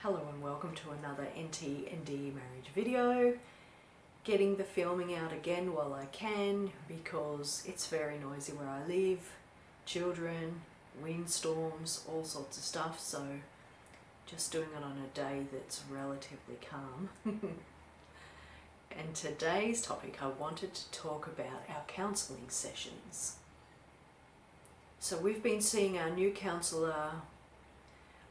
Hello and welcome to another NT&D marriage video. Getting the filming out again while I can because it's very noisy where I live. Children, windstorms, all sorts of stuff, so just doing it on a day that's relatively calm. And today's topic, I wanted to talk about our counselling sessions. So we've been seeing our new counsellor.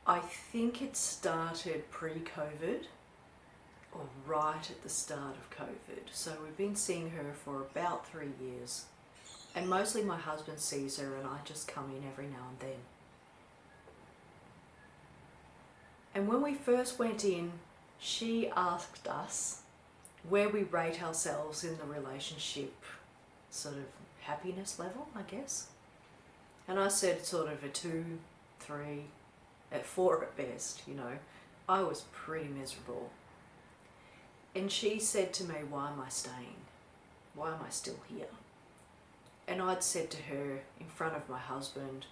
I think it started pre-COVID or right at the start of COVID. So we've been seeing her for about 3 years. And mostly my husband sees her and I just come in every now and then. And when we first went in, she asked us where we rate ourselves in the relationship sort of happiness level, I guess. And I said sort of a 2, 3, at 4 at best, you know. I was pretty miserable. And she said to me, why am I staying? Why am I still here? And I'd said to her in front of my husband,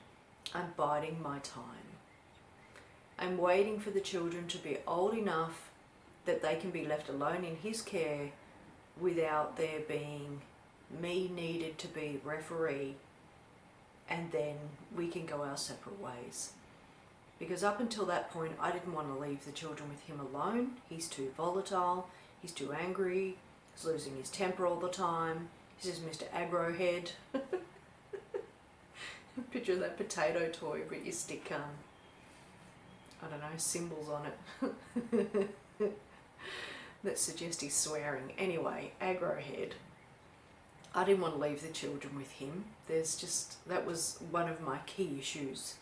I'm biding my time. I'm waiting for the children to be old enough that they can be left alone in his care without there being me needed to be referee, and then we can go our separate ways. Because up until that point, I didn't want to leave the children with him alone. He's too volatile, he's too angry, he's losing his temper all the time. He's just Mr. Aggro Head. Picture that potato toy, but you stick, I don't know, symbols on it that suggest he's swearing. Anyway, Aggro Head. I didn't want to leave the children with him. That was one of my key issues.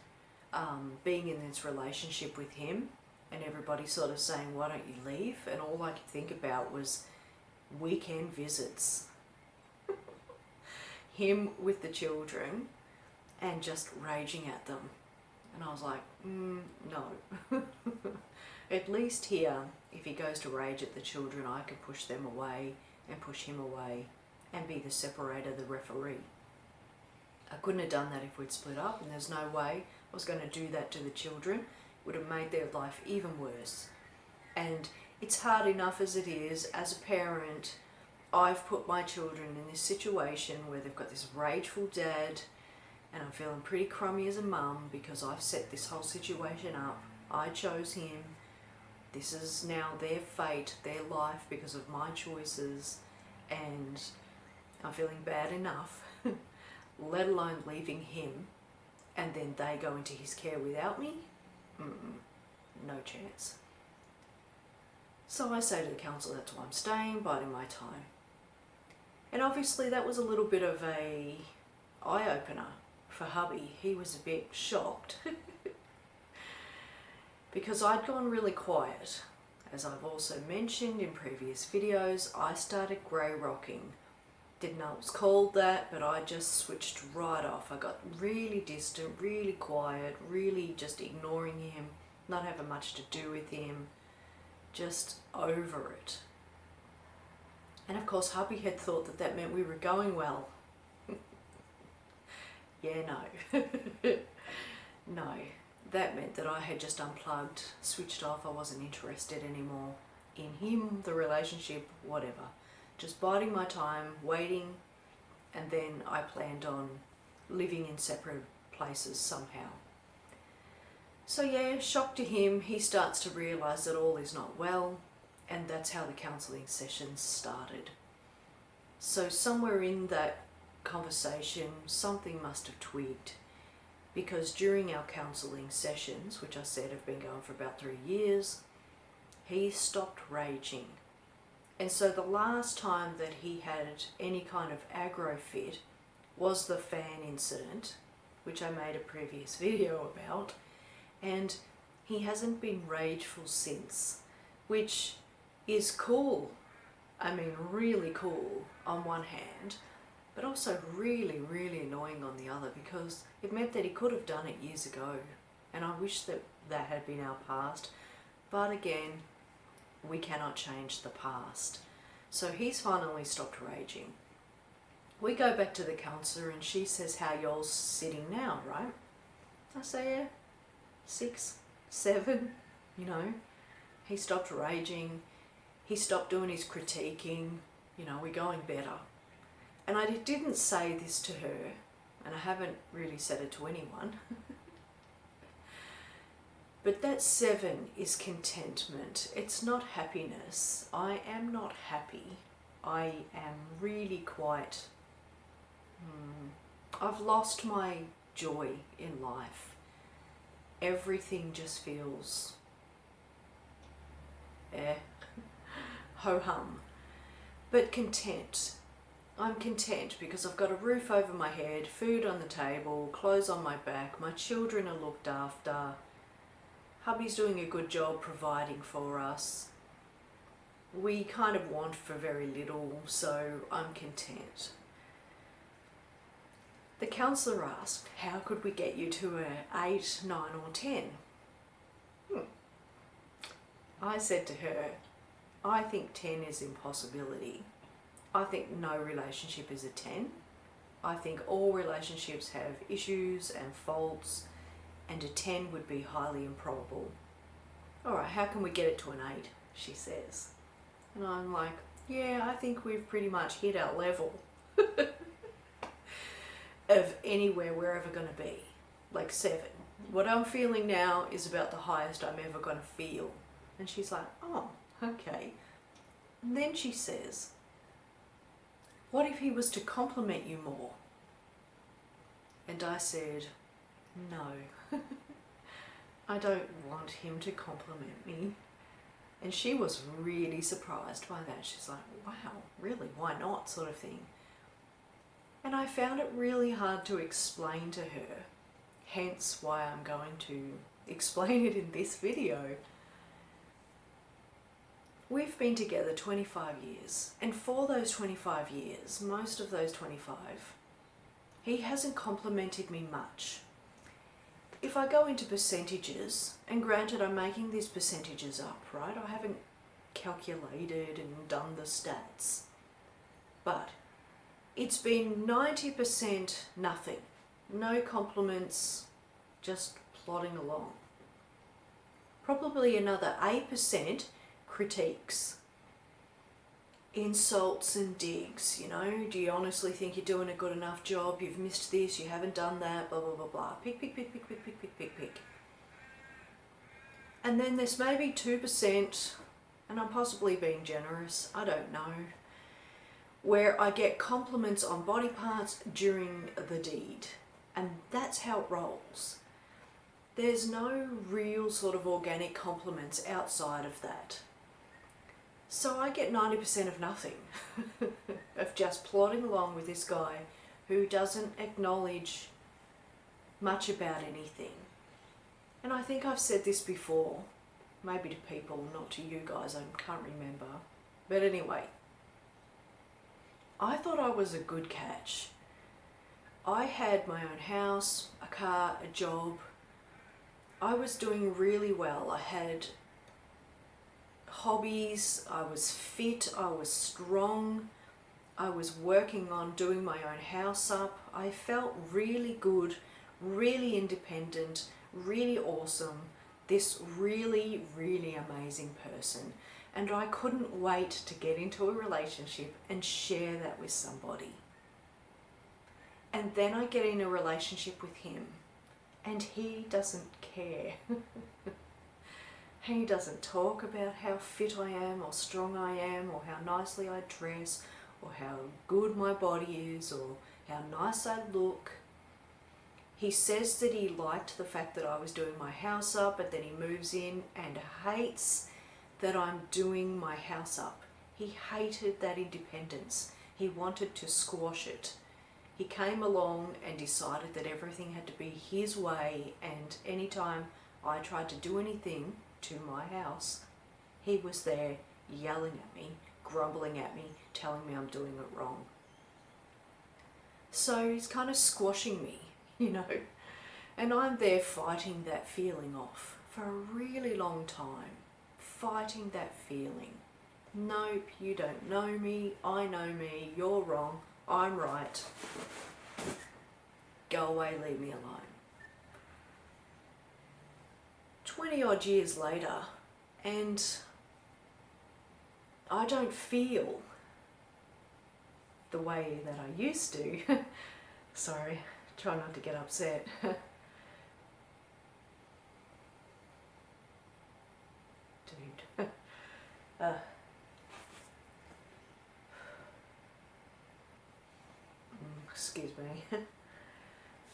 Being in this relationship with him and everybody sort of saying, why don't you leave? And all I could think about was weekend visits. Him with the children and just raging at them. And I was like, no. At least here, if he goes to rage at the children, I can push them away and push him away and be the separator, the referee. I couldn't have done that if we'd split up, and there's no way I was going to do that to the children. It would have made their life even worse. And it's hard enough as it is. As a parent, I've put my children in this situation where they've got this rageful dad, and I'm feeling pretty crummy as a mum because I've set this whole situation up. I chose him. This is now their fate, their life because of my choices, and I'm feeling bad enough. Let alone leaving him and then they go into his care without me? No chance. So I say to the counsellor, that's why I'm staying, biding my time. And obviously that was a little bit of a eye-opener for hubby. He was a bit shocked because I'd gone really quiet. As I've also mentioned in previous videos, I started grey rocking. Didn't know it was called that, but I just switched right off. I got really distant, really quiet, really just ignoring him, not having much to do with him, just over it. And of course, hubby had thought that that meant we were going well. Yeah, no. No, that meant that I had just unplugged, switched off. I wasn't interested anymore in him, the relationship, whatever. Just biding my time, waiting, and then I planned on living in separate places somehow. So yeah, shock to him, he starts to realise that all is not well, and that's how the counselling sessions started. So somewhere in that conversation, something must have twigged, because during our counselling sessions, which I said have been going for about 3 years, he stopped raging. And so the last time that he had any kind of aggro fit was the fan incident, which I made a previous video about, and he hasn't been rageful since, which is cool. I mean, really cool on one hand, but also really, really annoying on the other, because it meant that he could have done it years ago, and I wish that that had been our past. But again, we cannot change the past. So he's finally stopped raging. We go back to the counsellor and she says, how y'all's sitting now, right? I say, yeah, 6, 7, you know. He stopped raging. He stopped doing his critiquing. You know, we're going better. And I didn't say this to her, and I haven't really said it to anyone. But that 7 is contentment. It's not happiness. I am not happy. I am really quite... I've lost my joy in life. Everything just feels... ho-hum. But content. I'm content because I've got a roof over my head, food on the table, clothes on my back, my children are looked after, hubby's doing a good job providing for us. We kind of want for very little, so I'm content. The counsellor asked, how could we get you to a 8, 9 or 10? I said to her, I think 10 is impossibility. I think no relationship is a 10. I think all relationships have issues and faults, and a 10 would be highly improbable. Alright, how can we get it to an 8? She says. And I'm like, yeah, I think we've pretty much hit our level of anywhere we're ever going to be. Like 7. What I'm feeling now is about the highest I'm ever going to feel. And she's like, oh, okay. And then she says, what if he was to compliment you more? And I said, no, I don't want him to compliment me. And she was really surprised by that. She's like, wow, really, why not, sort of thing. And I found it really hard to explain to her, hence why I'm going to explain it in this video. We've been together 25 years, and for those 25 years, most of those 25, he hasn't complimented me much. If I go into percentages, and granted I'm making these percentages up, right? I haven't calculated and done the stats, but it's been 90% nothing. No compliments, just plodding along. Probably another 8% critiques, insults and digs, you know, do you honestly think you're doing a good enough job, you've missed this, you haven't done that, blah blah blah blah, pick. And then there's maybe 2%, and I'm possibly being generous, I don't know, where I get compliments on body parts during the deed, and that's how it rolls. There's no real sort of organic compliments outside of that. So I get 90% of nothing, of just plodding along with this guy who doesn't acknowledge much about anything. And I think I've said this before, maybe to people, not to you guys, I can't remember. But anyway, I thought I was a good catch. I had my own house, a car, a job. I was doing really well. I had hobbies, I was fit, I was strong, I was working on doing my own house up. I felt really good, really independent, really awesome, this really, really amazing person. And I couldn't wait to get into a relationship and share that with somebody. And then I get in a relationship with him, and he doesn't care. He doesn't talk about how fit I am or strong I am or how nicely I dress or how good my body is or how nice I look. He says that he liked the fact that I was doing my house up, but then he moves in and hates that I'm doing my house up. He hated that independence. He wanted to squash it. He came along and decided that everything had to be his way, and anytime I tried to do anything to my house, he was there yelling at me, grumbling at me, telling me I'm doing it wrong. So he's kind of squashing me, you know, and I'm there fighting that feeling off for a really long time, fighting that feeling. Nope, you don't know me, I know me, you're wrong, I'm right. Go away, leave me alone. 20 odd years later, And I don't feel the way that I used to. Sorry, try not to get upset. Dude. Excuse me.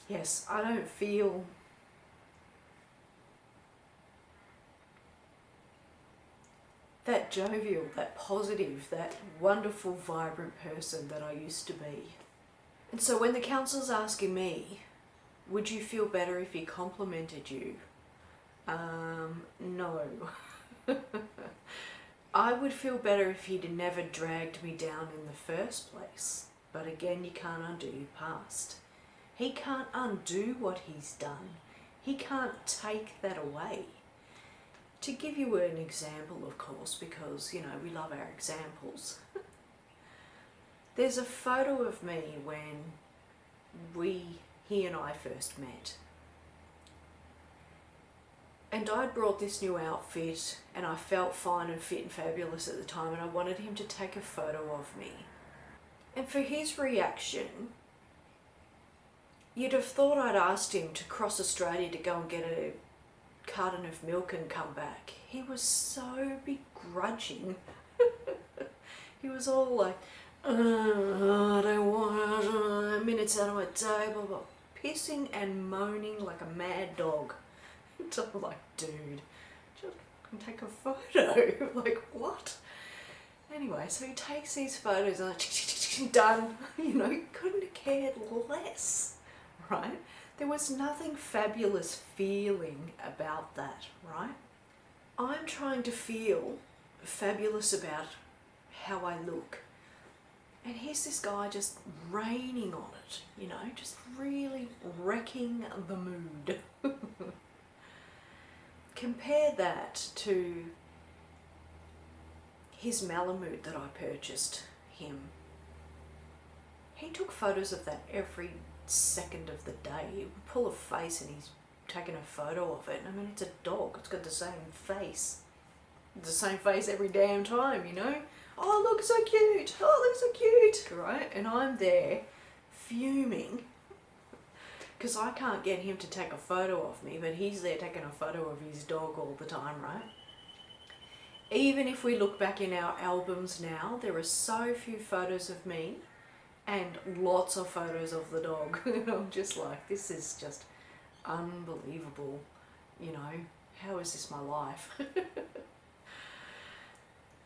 Yes, I don't feel that jovial, that positive, that wonderful, vibrant person that I used to be. And so when the counsellor's asking me, would you feel better if he complimented you? No. I would feel better if he'd never dragged me down in the first place. But again, you can't undo your past. He can't undo what he's done. He can't take that away. To give you an example, of course, because, you know, we love our examples. There's a photo of me when he and I first met. And I'd brought this new outfit and I felt fine and fit and fabulous at the time, and I wanted him to take a photo of me. And for his reaction, you'd have thought I'd asked him to cross Australia to go and get a carton of milk and come back. He was so begrudging. He was all like, I don't want minutes out of my day, blah, blah, pissing and moaning like a mad dog. So I'm like, dude, just take a photo. Like, what? Anyway, so he takes these photos and like, done. You know, he couldn't have cared less, right? There was nothing fabulous feeling about that, right? I'm trying to feel fabulous about how I look. And here's this guy just raining on it, you know, just really wrecking the mood. Compare that to his Malamute that I purchased him. He took photos of that every second of the day. He would pull a face and he's taking a photo of it. I mean, it's a dog. It's got the same face. The same face every damn time, you know? Oh, look, so cute. Oh, look, so cute. Right? And I'm there fuming because I can't get him to take a photo of me, but he's there taking a photo of his dog all the time, right? Even if we look back in our albums now, there are so few photos of me and lots of photos of the dog. I'm just like, this is just unbelievable. You know, how is this my life?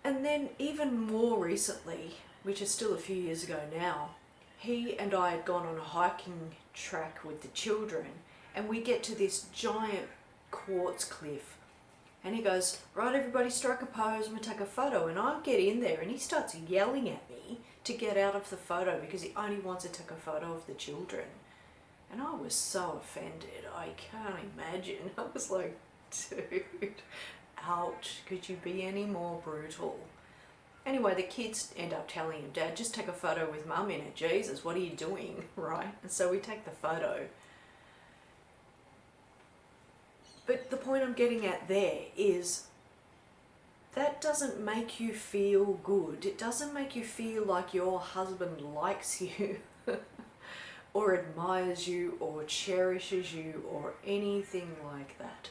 And then even more recently, which is still a few years ago now, he and I had gone on a hiking track with the children, and we get to this giant quartz cliff, and he goes, right, everybody strike a pose and we'll take a photo. And I get in there and he starts yelling at me to get out of the photo because he only wants to take a photo of the children. And I was so offended, I can't imagine. I was like, dude, ouch, could you be any more brutal? Anyway, the kids end up telling him, Dad, just take a photo with Mum in it. Jesus, what are you doing, right? And so we take the photo. But the point I'm getting at there is that doesn't make you feel good. It doesn't make you feel like your husband likes you or admires you or cherishes you or anything like that.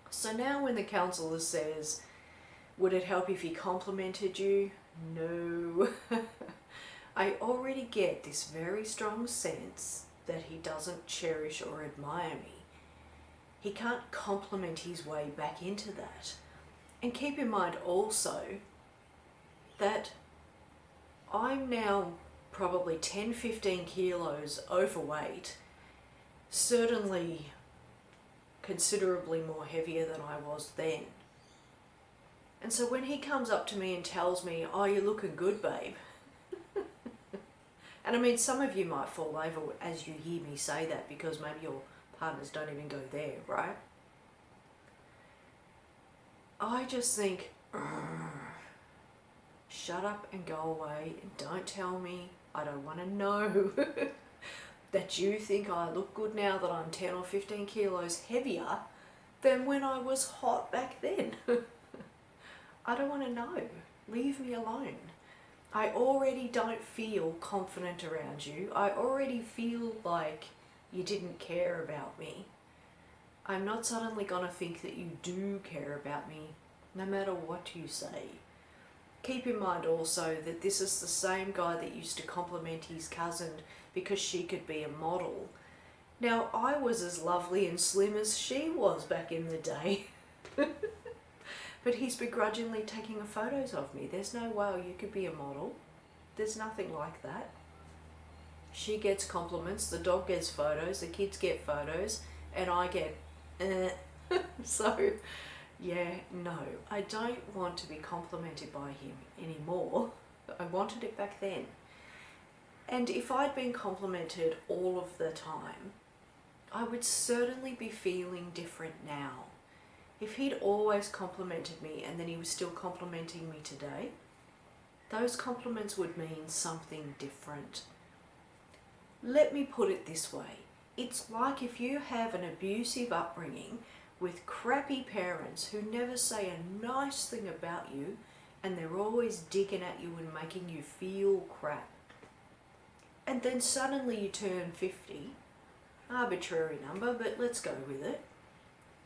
So now when the counsellor says, would it help if he complimented you? No. I already get this very strong sense that he doesn't cherish or admire me. He can't compliment his way back into that. And keep in mind also that I'm now probably 10-15 kilos overweight, certainly considerably more heavier than I was then. And so when he comes up to me and tells me, oh, you're looking good, babe. And I mean, some of you might fall over as you hear me say that because maybe your partners don't even go there, right? I just think, shut up and go away and don't tell me. I don't want to know that you think I look good now that I'm 10 or 15 kilos heavier than when I was hot back then. I don't want to know. Leave me alone. I already don't feel confident around you. I already feel like you didn't care about me. I'm not suddenly going to think that you do care about me, no matter what you say. Keep in mind also that this is the same guy that used to compliment his cousin because she could be a model. Now, I was as lovely and slim as she was back in the day. But he's begrudgingly taking photos of me. There's no, wow, you could be a model. There's nothing like that. She gets compliments, the dog gets photos, the kids get photos, and I get So, yeah, no, I don't want to be complimented by him anymore. I wanted it back then. And if I'd been complimented all of the time, I would certainly be feeling different now. If he'd always complimented me and then he was still complimenting me today, those compliments would mean something different. Let me put it this way. It's like if you have an abusive upbringing with crappy parents who never say a nice thing about you and they're always digging at you and making you feel crap. And then suddenly you turn 50, arbitrary number, but let's go with it,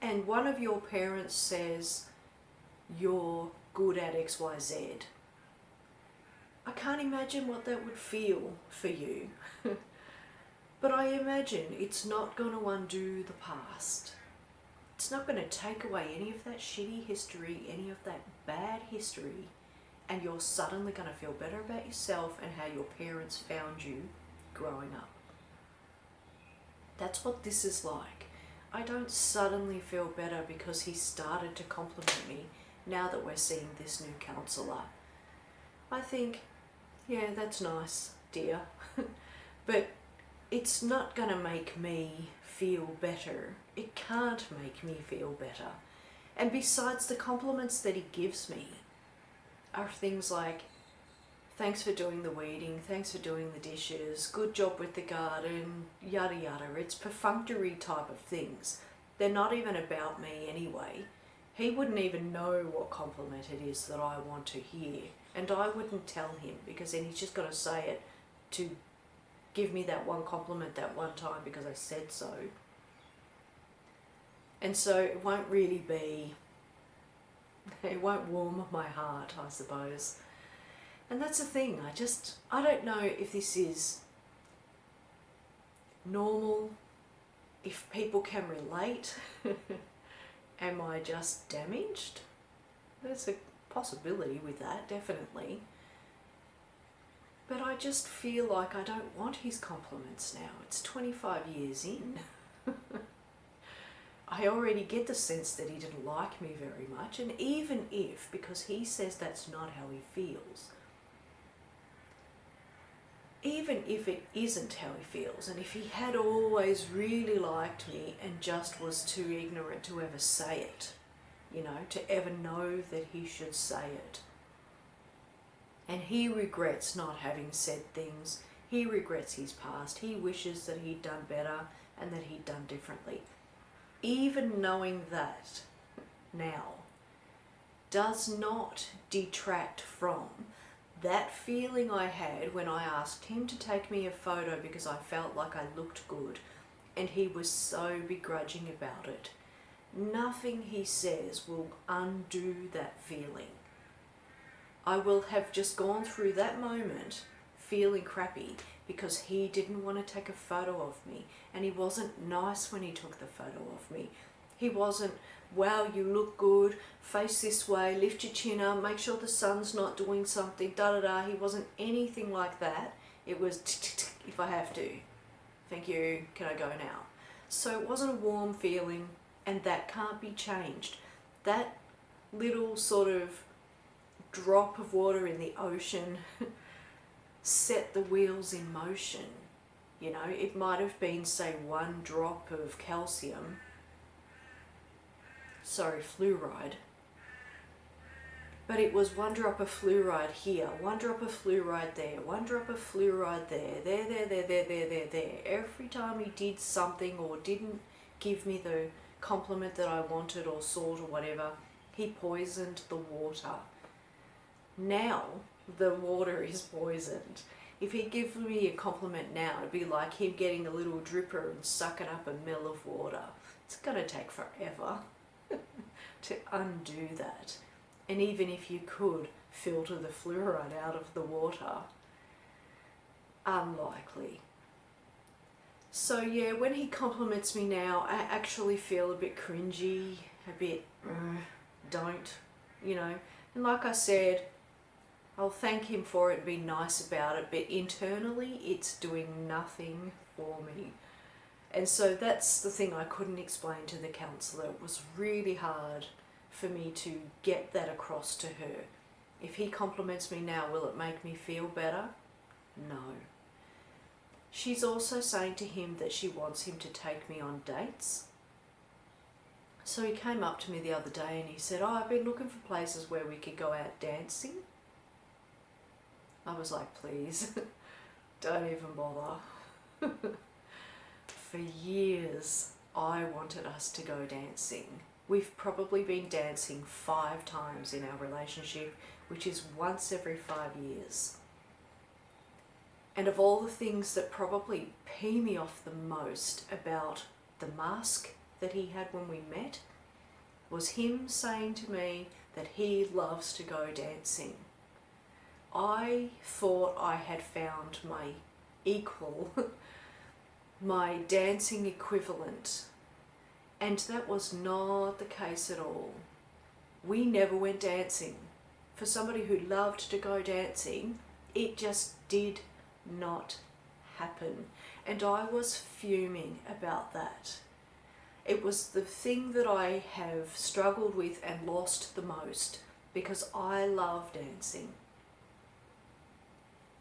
and one of your parents says, you're good at XYZ. I can't imagine what that would feel for you. But I imagine it's not going to undo the past. It's not going to take away any of that shitty history, any of that bad history, and you're suddenly going to feel better about yourself and how your parents found you growing up. That's what this is like. I don't suddenly feel better because he started to compliment me now that we're seeing this new counsellor. I think, yeah, that's nice, dear. But it's not going to make me feel better. It can't make me feel better. And besides, the compliments that he gives me are things like, thanks for doing the weeding, thanks for doing the dishes, good job with the garden, yada yada. It's perfunctory type of things. They're not even about me anyway. He wouldn't even know what compliment it is that I want to hear. And I wouldn't tell him, because then he's just got to say it to give me that one compliment that one time because I said so. And so it won't really be, it won't warm my heart, I suppose. And that's the thing, I don't know if this is normal, if people can relate. Am I just damaged? There's a possibility with that, definitely. But I just feel like I don't want his compliments now. It's 25 years in. I already get the sense that he didn't like me very much, and even if, because he says that's not how he feels, even if it isn't how he feels, and if he had always really liked me and just was too ignorant to ever say it, to ever know that he should say it, and he regrets not having said things, he regrets his past, he wishes that he'd done better and that he'd done differently. Even knowing that now does not detract from that feeling I had when I asked him to take me a photo because I felt like I looked good and he was so begrudging about it. Nothing he says will undo that feeling. I will have just gone through that moment feeling crappy because he didn't want to take a photo of me, and he wasn't nice when he took the photo of me. He wasn't, wow, you look good, face this way, lift your chin up, make sure the sun's not doing something, da-da-da. He wasn't anything like that. It was, if I have to. Thank you, can I go now? So it wasn't a warm feeling, and that can't be changed. That little sort of drop of water in the ocean set the wheels in motion. It might have been, say, one drop of calcium, fluoride, but it was one drop of fluoride here, one drop of fluoride there, one drop of fluoride there. Every time he did something or didn't give me the compliment that I wanted or sought or whatever, He poisoned the water. Now the water is poisoned. If he gives me a compliment now, it'd be like him getting a little dripper and sucking up a mill of water. It's going to take forever to undo that. And even if you could filter the fluoride out of the water, unlikely. So yeah, when he compliments me now, I actually feel a bit cringy, a bit, don't, you know. And like I said, I'll thank him for it and be nice about it, but internally it's doing nothing for me. And so that's the thing I couldn't explain to the counsellor. It was really hard for me to get that across to her. If he compliments me now, will it make me feel better? No. She's also saying to him that she wants him to take me on dates. So he came up to me the other day and he said, oh, I've been looking for places where we could go out dancing. I was like, please, don't even bother. For years, I wanted us to go dancing. We've probably been dancing 5 times in our relationship, which is once every 5 years. And of all the things that probably pee me off the most about the mask that he had when we met, was him saying to me that he loves to go dancing. I thought I had found my equal, my dancing equivalent, and that was not the case at all. We never went dancing. For somebody who loved to go dancing, it just did not happen, and I was fuming about that. It was the thing that I have struggled with and lost the most, because I love dancing.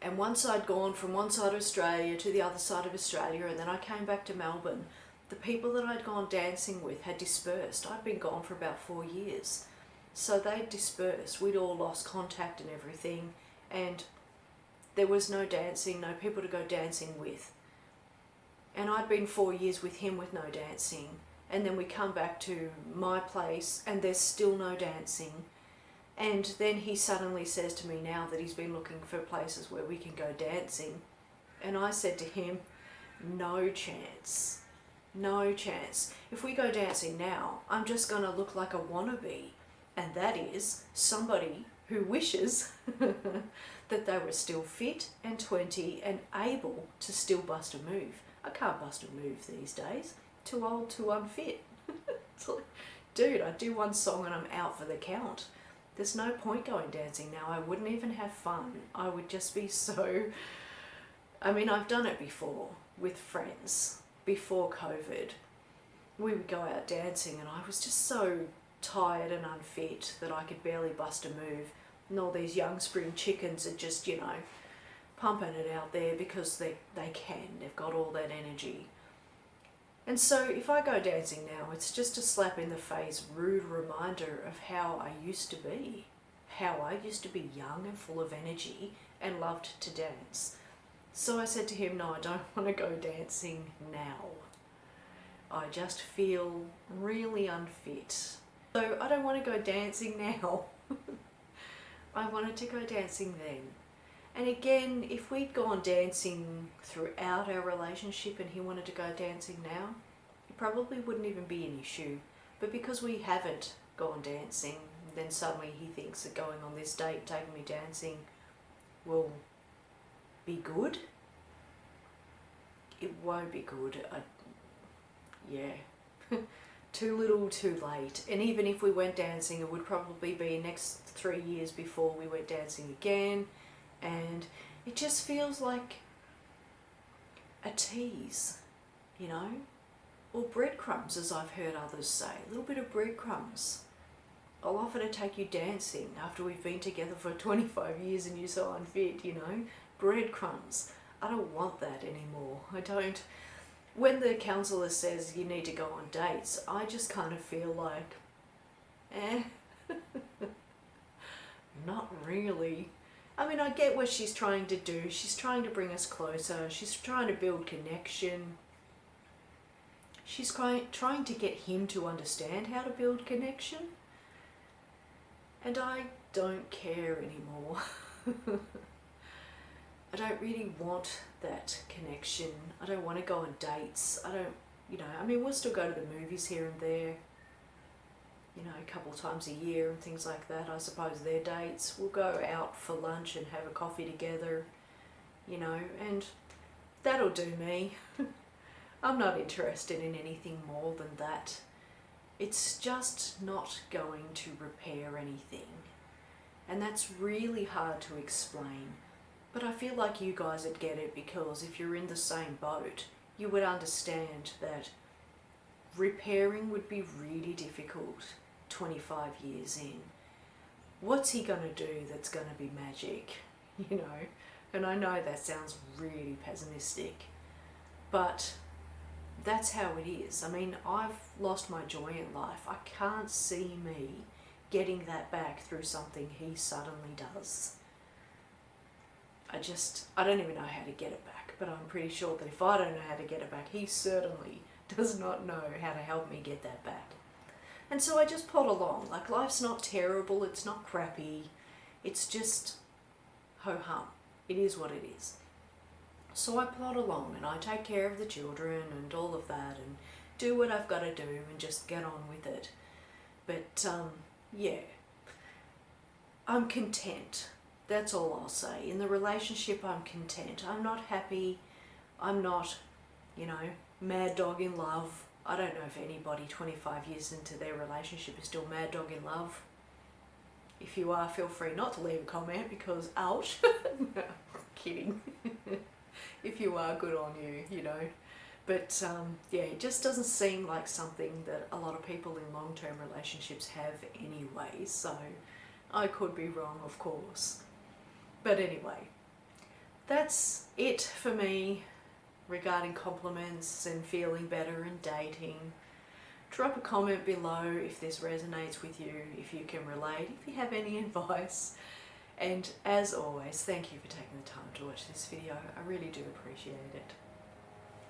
And once I'd gone from one side of Australia to the other side of Australia, and then I came back to Melbourne, the people that I'd gone dancing with had dispersed. I'd been gone for about 4 years. So they'd dispersed. We'd all lost contact and everything, and there was no dancing, no people to go dancing with. And I'd been 4 years with him with no dancing. And then we come back to my place and there's still no dancing. And then he suddenly says to me now that he's been looking for places where we can go dancing. And I said to him, no chance. No chance. If we go dancing now, I'm just going to look like a wannabe. And that is somebody who wishes that they were still fit and 20 and able to still bust a move. I can't bust a move these days. Too old, too unfit. It's like, dude, I do one song and I'm out for the count. There's no point going dancing now. I wouldn't even have fun. I would just be so... I mean, I've done it before with friends, before COVID. We would go out dancing and I was just so tired and unfit that I could barely bust a move. And all these young spring chickens are just, you know, pumping it out there because they can. They've got all that energy. And so if I go dancing now, it's just a slap in the face, rude reminder of how I used to be. How I used to be young and full of energy and loved to dance. So I said to him, no, I don't want to go dancing now. I just feel really unfit. So I don't want to go dancing now. I wanted to go dancing then. And again, if we'd gone dancing throughout our relationship and he wanted to go dancing now, it probably wouldn't even be an issue. But because we haven't gone dancing, then suddenly he thinks that going on this date, taking me dancing, will be good. It won't be good. Yeah. Too little, too late. And even if we went dancing, it would probably be next 3 years before we went dancing again. And it just feels like a tease, you know, or breadcrumbs, as I've heard others say, a little bit of breadcrumbs. I'll offer to take you dancing after we've been together for 25 years and you're so unfit, you know, breadcrumbs. I don't want that anymore. I don't. When the counsellor says you need to go on dates, I just kind of feel like, not really. I mean, I get what she's trying to do. She's trying to bring us closer. She's trying to build connection. She's trying to get him to understand how to build connection. And I don't care anymore. I don't really want that connection. I don't want to go on dates. I don't, I mean, we'll still go to the movies here and there, a couple of times a year and things like that. I suppose they're dates. We'll go out for lunch and have a coffee together, and that'll do me. I'm not interested in anything more than that. It's just not going to repair anything. And that's really hard to explain. But I feel like you guys would get it, because if you're in the same boat, you would understand that repairing would be really difficult 25 years in. What's he going to do that's going to be magic, And I know that sounds really pessimistic, but that's how it is. I mean, I've lost my joy in life. I can't see me getting that back through something he suddenly does. I don't even know how to get it back, but I'm pretty sure that if I don't know how to get it back, he certainly does not know how to help me get that back. And so I just plod along. Like, life's not terrible, it's not crappy, it's just ho-hum. It is what it is. So I plod along and I take care of the children and all of that and do what I've got to do and just get on with it. But yeah, I'm content. That's all I'll say. In the relationship, I'm content. I'm not happy. I'm not, mad dog in love. I don't know if anybody 25 years into their relationship is still mad dog in love. If you are, feel free not to leave a comment, because ouch. No, kidding. If you are, good on you, But yeah, it just doesn't seem like something that a lot of people in long-term relationships have anyway. So I could be wrong, of course. But anyway, that's it for me regarding compliments and feeling better and dating. Drop a comment below if this resonates with you, if you can relate, if you have any advice. And as always, thank you for taking the time to watch this video. I really do appreciate it.